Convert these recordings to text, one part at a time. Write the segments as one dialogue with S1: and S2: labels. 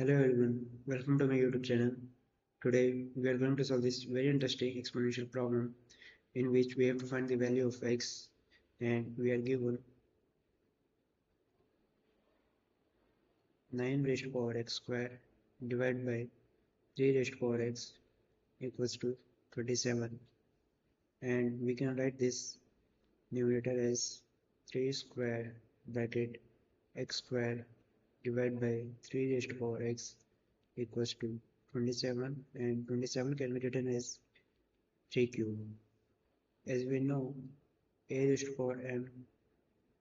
S1: Hello everyone, welcome to my YouTube channel. Today we are going to solve this very interesting exponential problem in which we have to find the value of x, and we are given 9 raised to power x square divided by 3 raised to power x equals to 27, and we can write this numerator as 3 square bracket x square divided by 3 raised to power x equals to 27, and 27 can be written as 3 cube. As we know, a raised to power m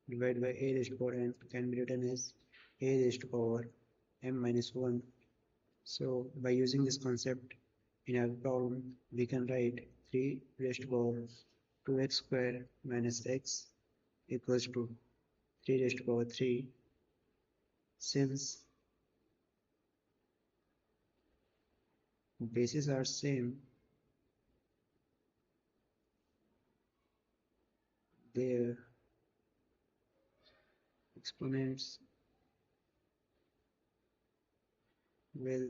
S1: divided by a raised to power n can be written as a raised to power m minus 1. So by using this concept in our problem, we can write 3 raised to power 2x square minus x equals to 3 raised to power 3. Since bases are same, their exponents will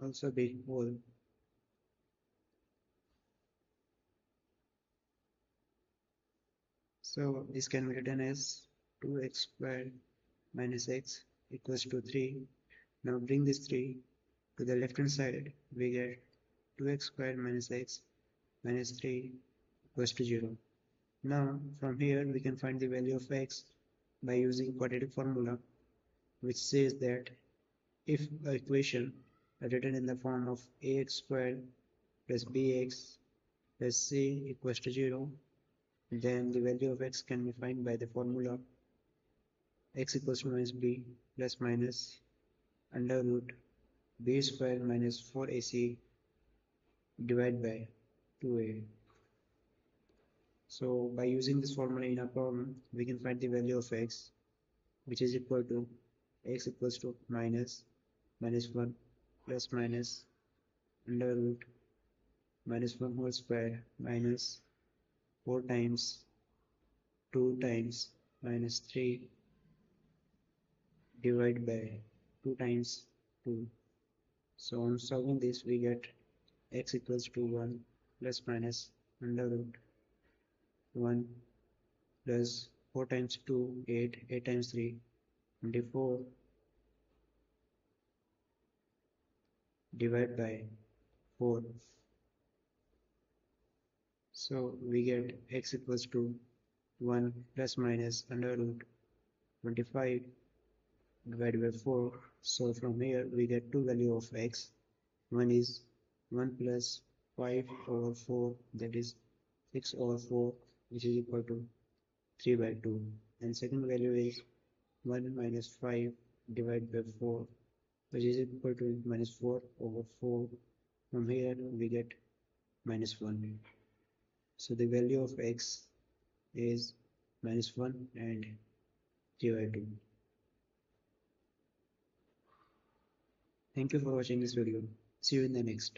S1: also be whole. So this can be written as 2x squared minus x equals to 3. Now bring this 3 to the left hand side. We get 2x squared minus x minus 3 equals to 0. Now from here we can find the value of x by using quadratic formula, which says that if an equation written in the form of ax squared plus bx plus c equals to 0, then the value of x can be found by the formula x equals to minus b plus minus under root b squared minus 4ac divided by 2a. So by using this formula in our problem, we can find the value of x, which is equal to x equals to minus 1 plus minus under root minus 1 whole square minus 4 times 2 times minus 3 divided by 2 times 2. So on solving this, we get x equals to 1 plus minus under root 1 plus 4 times 2, 8 times 3, 24 divided by 4. So we get x equals to 1 plus minus under root 25 divided by 4. So from here we get two values of x. One is 1 plus 5 over 4, that is 6 over 4, which is equal to 3 by 2. And second value is 1 minus 5 divided by 4, which is equal to minus 4 over 4. From here we get minus 1. So the value of x is minus 1 and 3 by 2. Thank you for watching this video. See you in the next.